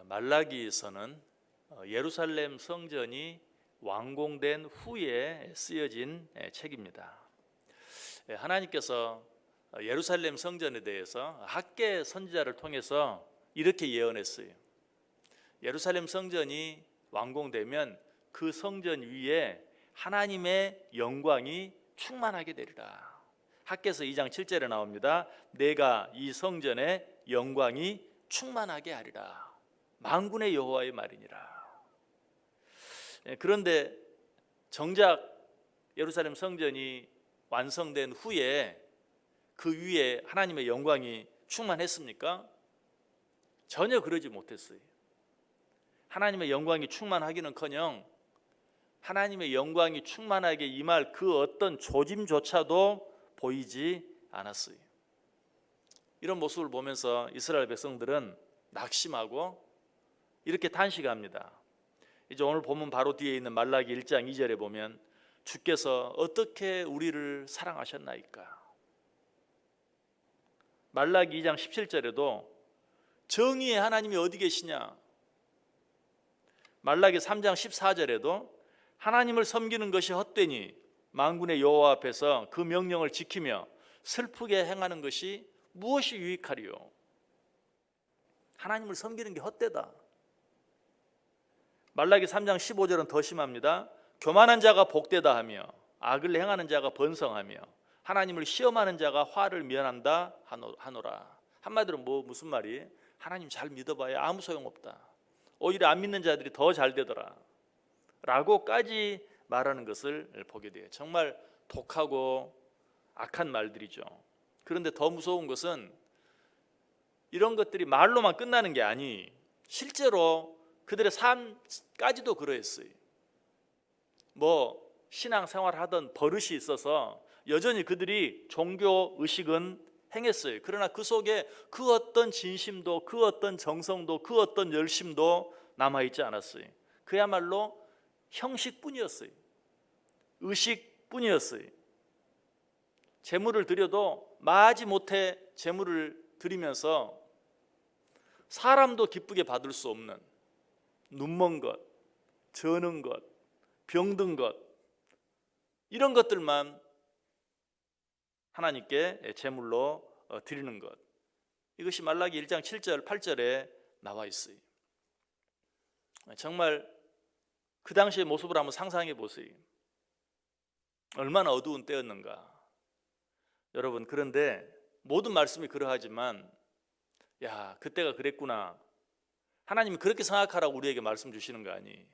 말라기서는 예루살렘 성전이 완공된 후에 쓰여진 책입니다. 하나님께서 예루살렘 성전에 대해서 학개 선지자를 통해서 이렇게 예언했어요. 예루살렘 성전이 완공되면 그 성전 위에 하나님의 영광이 충만하게 되리라. 학개서 2장 7절에 나옵니다. 내가 이 성전에 영광이 충만하게 하리라. 만군의 여호와의 말이니라. 그런데 정작 예루살렘 성전이 완성된 후에 그 위에 하나님의 영광이 충만했습니까? 전혀 그러지 못했어요. 하나님의 영광이 충만하기는커녕 하나님의 영광이 충만하게 임할 그 어떤 조짐조차도 보이지 않았어요. 이런 모습을 보면서 이스라엘 백성들은 낙심하고 이렇게 탄식합니다. 이제 오늘 본문 바로 뒤에 있는 말라기 1장 2절에 보면 주께서 어떻게 우리를 사랑하셨나이까. 말라기 2장 17절에도 정의의 하나님이 어디 계시냐. 말라기 3장 14절에도 하나님을 섬기는 것이 헛되니 만군의 여호와 앞에서 그 명령을 지키며 슬프게 행하는 것이 무엇이 유익하리요. 하나님을 섬기는 게 헛되다. 말라기 3장 15절은 더 심합니다. 교만한 자가 복되다 하며 악을 행하는 자가 번성하며 하나님을 시험하는 자가 화를 면한다 하노라. 한마디로 무슨 말이? 하나님 잘 믿어봐야 아무 소용없다. 오히려 안 믿는 자들이 더 잘 되더라 라고까지 말하는 것을 보게 돼요. 정말 독하고 악한 말들이죠. 그런데 더 무서운 것은 이런 것들이 말로만 끝나는 게 아니 실제로 그들의 삶까지도 그러했어요. 신앙생활 하던 버릇이 있어서 여전히 그들이 종교 의식은 행했어요. 그러나 그 속에 그 어떤 진심도 그 어떤 정성도 그 어떤 열심도 남아있지 않았어요. 그야말로 형식뿐이었어요. 의식뿐이었어요. 제물을 드려도 마지못해 제물을 드리면서 사람도 기쁘게 받을 수 없는 눈먼 것, 저는 것, 병든 것, 이런 것들만 하나님께 제물로 드리는 것. 이것이 말라기 1장 7절 8절에 나와 있어요. 정말 그 당시의 모습을 한번 상상해 보세요. 얼마나 어두운 때였는가. 여러분, 그런데 모든 말씀이 그러하지만 야, 그때가 그랬구나. 하나님이 그렇게 생각하라고 우리에게 말씀 주시는 거 아니?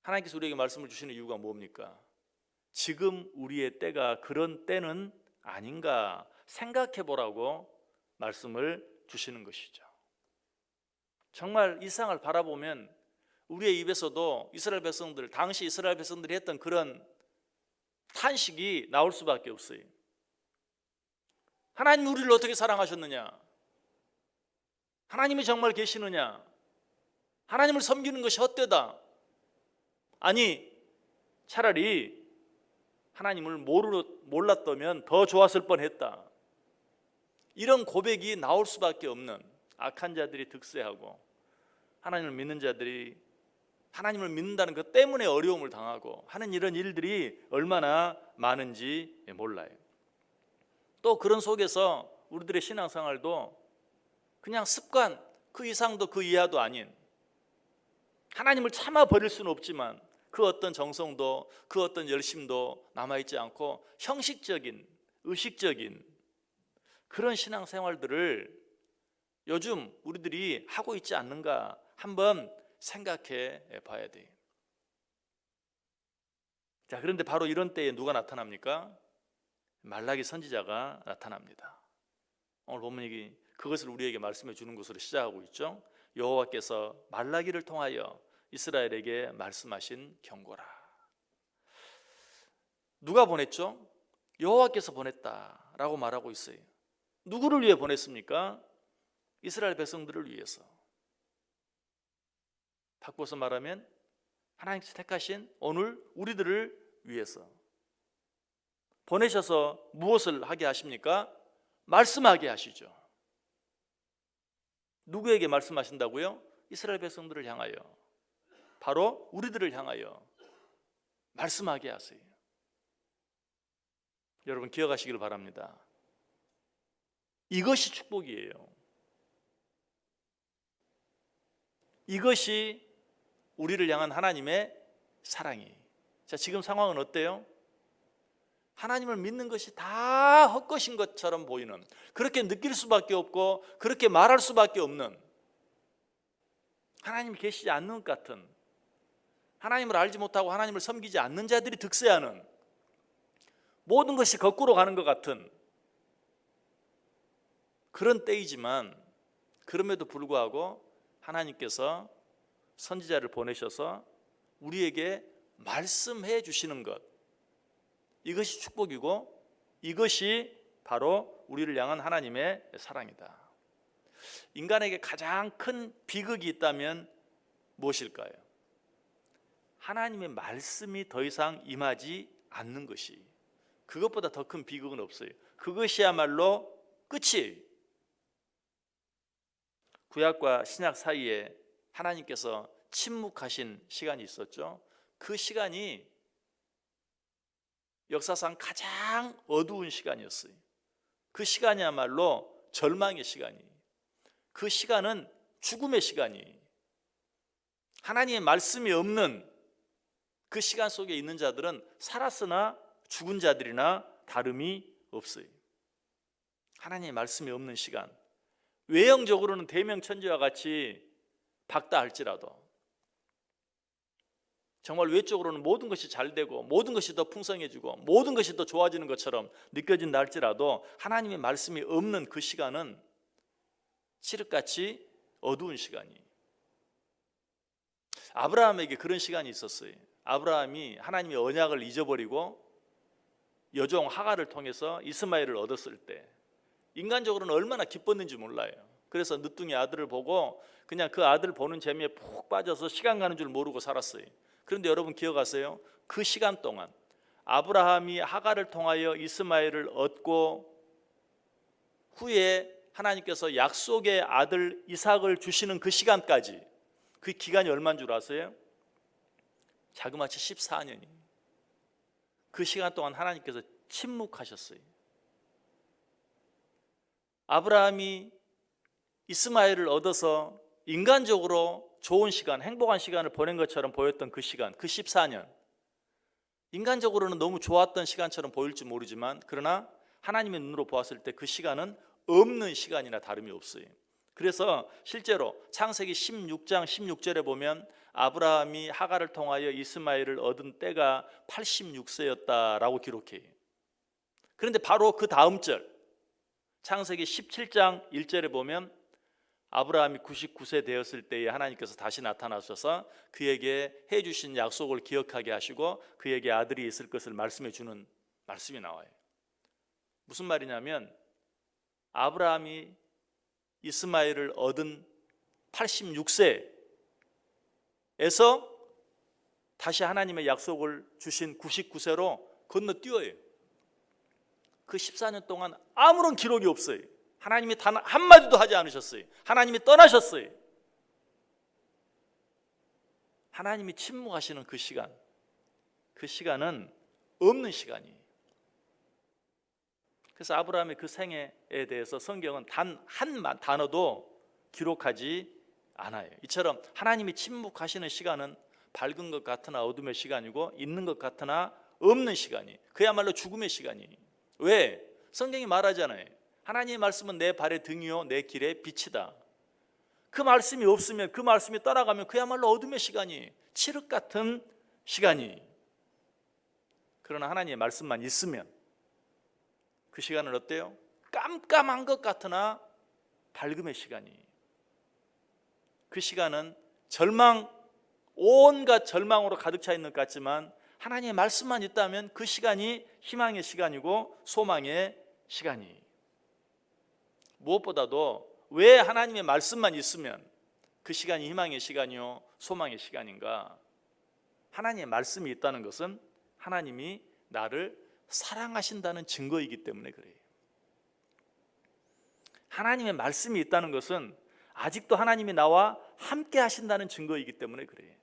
하나님께서 우리에게 말씀을 주시는 이유가 뭡니까? 지금 우리의 때가 그런 때는 아닌가 생각해 보라고 말씀을 주시는 것이죠. 정말 이 세상을 바라보면 우리의 입에서도 이스라엘 백성들, 당시 이스라엘 백성들이 했던 그런 탄식이 나올 수밖에 없어요. 하나님 우리를 어떻게 사랑하셨느냐? 하나님이 정말 계시느냐? 하나님을 섬기는 것이 헛되다. 아니, 차라리 하나님을 몰랐다면 더 좋았을 뻔했다. 이런 고백이 나올 수밖에 없는 악한 자들이 득세하고 하나님을 믿는 자들이 하나님을 믿는다는 것 때문에 어려움을 당하고 하는 이런 일들이 얼마나 많은지 몰라요. 또 그런 속에서 우리들의 신앙생활도 그냥 습관, 그 이상도 그 이하도 아닌, 하나님을 참아 버릴 수는 없지만 그 어떤 정성도 그 어떤 열심도 남아있지 않고 형식적인, 의식적인 그런 신앙생활들을 요즘 우리들이 하고 있지 않는가 한번 생각해 봐야 돼요. 자, 그런데 바로 이런 때에 누가 나타납니까? 말라기 선지자가 나타납니다. 오늘 본문이 그것을 우리에게 말씀해 주는 것으로 시작하고 있죠. 여호와께서 말라기를 통하여 이스라엘에게 말씀하신 경고라. 누가 보냈죠? 여호와께서 보냈다라고 말하고 있어요. 누구를 위해 보냈습니까? 이스라엘 백성들을 위해서. 바꿔서 말하면 하나님께서 택하신 오늘 우리들을 위해서 보내셔서 무엇을 하게 하십니까? 말씀하게 하시죠. 누구에게 말씀하신다고요? 이스라엘 백성들을 향하여, 바로 우리들을 향하여 말씀하게 하세요. 여러분 기억하시길 바랍니다. 이것이 축복이에요. 이것이 우리를 향한 하나님의 사랑이에요. 자, 지금 상황은 어때요? 하나님을 믿는 것이 다 헛것인 것처럼 보이는, 그렇게 느낄 수밖에 없고 그렇게 말할 수밖에 없는, 하나님이 계시지 않는 것 같은, 하나님을 알지 못하고 하나님을 섬기지 않는 자들이 득세하는, 모든 것이 거꾸로 가는 것 같은 그런 때이지만, 그럼에도 불구하고 하나님께서 선지자를 보내셔서 우리에게 말씀해 주시는 것, 이것이 축복이고 이것이 바로 우리를 향한 하나님의 사랑이다. 인간에게 가장 큰 비극이 있다면 무엇일까요? 하나님의 말씀이 더 이상 임하지 않는 것이, 그것보다 더 큰 비극은 없어요. 그것이야말로 끝이에요. 구약과 신약 사이에 하나님께서 침묵하신 시간이 있었죠. 그 시간이 역사상 가장 어두운 시간이었어요. 그 시간이야말로 절망의 시간이, 그 시간은 죽음의 시간이, 하나님의 말씀이 없는 그 시간 속에 있는 자들은 살았으나 죽은 자들이나 다름이 없어요. 하나님의 말씀이 없는 시간, 외형적으로는 대명천지와 같이 밝다 할지라도, 정말 외적으로는 모든 것이 잘 되고 모든 것이 더 풍성해지고 모든 것이 더 좋아지는 것처럼 느껴진다 할지라도, 하나님의 말씀이 없는 그 시간은 칠흑같이 어두운 시간이. 아브라함에게 그런 시간이 있었어요. 아브라함이 하나님의 언약을 잊어버리고 여종 하갈을 통해서 이스마엘을 얻었을 때 인간적으로는 얼마나 기뻤는지 몰라요. 그래서 늦둥이 아들을 보고 그냥 그 아들 보는 재미에 푹 빠져서 시간 가는 줄 모르고 살았어요. 그런데 여러분 기억하세요? 그 시간 동안 아브라함이 하갈을 통하여 이스마엘을 얻고 후에 하나님께서 약속의 아들 이삭을 주시는 그 시간까지, 그 기간이 얼마인 줄 아세요? 자그마치 14년이. 그 시간 동안 하나님께서 침묵하셨어요. 아브라함이 이스마엘을 얻어서 인간적으로 좋은 시간, 행복한 시간을 보낸 것처럼 보였던 그 시간, 그 14년, 인간적으로는 너무 좋았던 시간처럼 보일지 모르지만, 그러나 하나님의 눈으로 보았을 때 그 시간은 없는 시간이나 다름이 없어요. 그래서 실제로 창세기 16장 16절에 보면 아브라함이 하갈을 통하여 이스마엘을 얻은 때가 86세였다라고 기록해요. 그런데 바로 그 다음 절 창세기 17장 1절에 보면 아브라함이 99세 되었을 때에 하나님께서 다시 나타나셔서 그에게 해주신 약속을 기억하게 하시고 그에게 아들이 있을 것을 말씀해 주는 말씀이 나와요. 무슨 말이냐면, 아브라함이 이스마엘을 얻은 86세에서 다시 하나님의 약속을 주신 99세로 건너뛰어요. 그 14년 동안 아무런 기록이 없어요. 하나님이 단 한마디도 하지 않으셨어요. 하나님이 떠나셨어요. 하나님이 침묵하시는 그 시간, 그 시간은 없는 시간이에요. 그래서 아브라함의 그 생애에 대해서 성경은 단 한 단어도 기록하지 않아요. 이처럼 하나님이 침묵하시는 시간은 밝은 것 같으나 어둠의 시간이고 있는 것 같으나 없는 시간이, 그야말로 죽음의 시간이. 왜? 성경이 말하잖아요. 하나님의 말씀은 내 발의 등이요 내 길의 빛이다. 그 말씀이 없으면, 그 말씀이 떠나가면 그야말로 어둠의 시간이, 칠흑 같은 시간이. 그러나 하나님의 말씀만 있으면 그 시간은 어때요? 깜깜한 것 같으나 밝음의 시간이. 그 시간은 온갖 절망으로 가득 차 있는 것 같지만 하나님의 말씀만 있다면 그 시간이 희망의 시간이고 소망의 시간이. 무엇보다도 왜 하나님의 말씀만 있으면 그 시간이 희망의 시간이요 소망의 시간인가? 하나님의 말씀이 있다는 것은 하나님이 나를 사랑하신다는 증거이기 때문에 그래요. 하나님의 말씀이 있다는 것은 아직도 하나님이 나와 함께 하신다는 증거이기 때문에 그래요.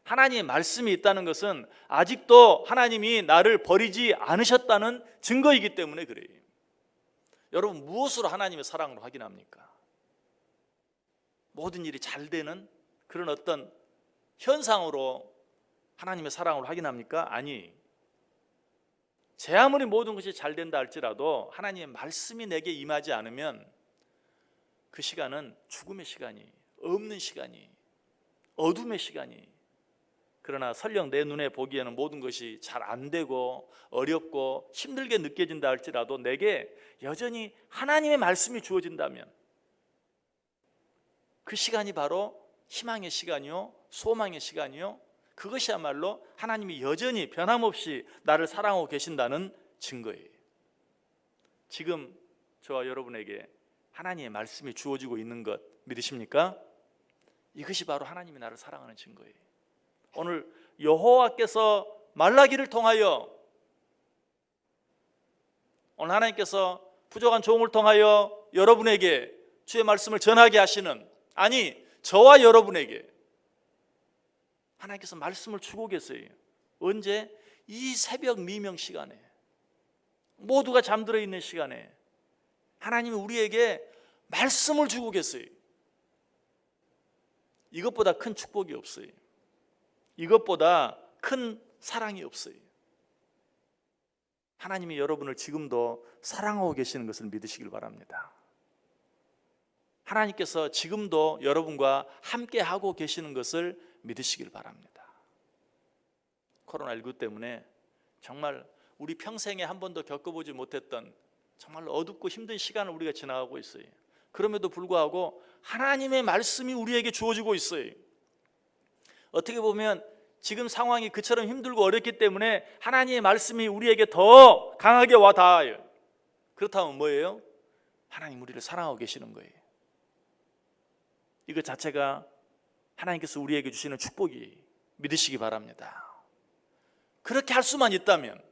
하나님의 말씀이 있다는 것은 아직도 하나님이 나를 버리지 않으셨다는 증거이기 때문에 그래요. 여러분, 무엇으로 하나님의 사랑을 확인합니까? 모든 일이 잘 되는 그런 어떤 현상으로 하나님의 사랑을 확인합니까? 아니, 제 아무리 모든 것이 잘 된다 할지라도 하나님의 말씀이 내게 임하지 않으면 그 시간은 죽음의 시간이, 없는 시간이, 어둠의 시간이. 그러나 설령 내 눈에 보기에는 모든 것이 잘 안 되고 어렵고 힘들게 느껴진다 할지라도 내게 여전히 하나님의 말씀이 주어진다면 그 시간이 바로 희망의 시간이요, 소망의 시간이요, 그것이야말로 하나님이 여전히 변함없이 나를 사랑하고 계신다는 증거예요. 지금 저와 여러분에게 하나님의 말씀이 주어지고 있는 것 믿으십니까? 이것이 바로 하나님이 나를 사랑하는 증거예요. 오늘 여호와께서 말라기를 통하여, 오늘 하나님께서 부족한 종을 통하여 여러분에게 주의 말씀을 전하게 하시는, 아니 저와 여러분에게 하나님께서 말씀을 주고 계세요. 언제? 이 새벽 미명 시간에, 모두가 잠들어 있는 시간에 하나님이 우리에게 말씀을 주고 계세요. 이것보다 큰 축복이 없어요. 이것보다 큰 사랑이 없어요. 하나님이 여러분을 지금도 사랑하고 계시는 것을 믿으시길 바랍니다. 하나님께서 지금도 여러분과 함께하고 계시는 것을 믿으시길 바랍니다. 코로나19 때문에 정말 우리 평생에 한 번도 겪어보지 못했던 정말 어둡고 힘든 시간을 우리가 지나가고 있어요. 그럼에도 불구하고 하나님의 말씀이 우리에게 주어지고 있어요. 어떻게 보면 지금 상황이 그처럼 힘들고 어렵기 때문에 하나님의 말씀이 우리에게 더 강하게 와 닿아요. 그렇다면 뭐예요? 하나님 우리를 사랑하고 계시는 거예요. 이것 자체가 하나님께서 우리에게 주시는 축복이, 믿으시기 바랍니다. 그렇게 할 수만 있다면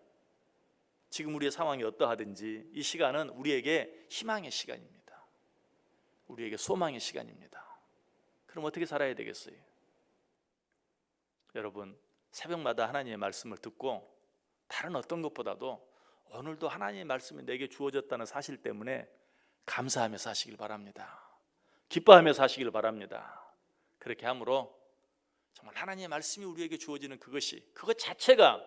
지금 우리의 상황이 어떠하든지 이 시간은 우리에게 희망의 시간입니다. 우리에게 소망의 시간입니다. 그럼 어떻게 살아야 되겠어요? 여러분, 새벽마다 하나님의 말씀을 듣고 다른 어떤 것보다도 오늘도 하나님의 말씀이 내게 주어졌다는 사실 때문에 감사하며 사시길 바랍니다. 기뻐하며 사시길 바랍니다. 그렇게 함으로 정말 하나님의 말씀이 우리에게 주어지는 그것 자체가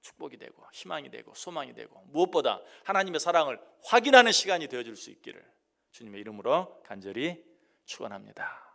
축복이 되고 희망이 되고 소망이 되고 무엇보다 하나님의 사랑을 확인하는 시간이 되어줄 수 있기를 주님의 이름으로 간절히 축원합니다.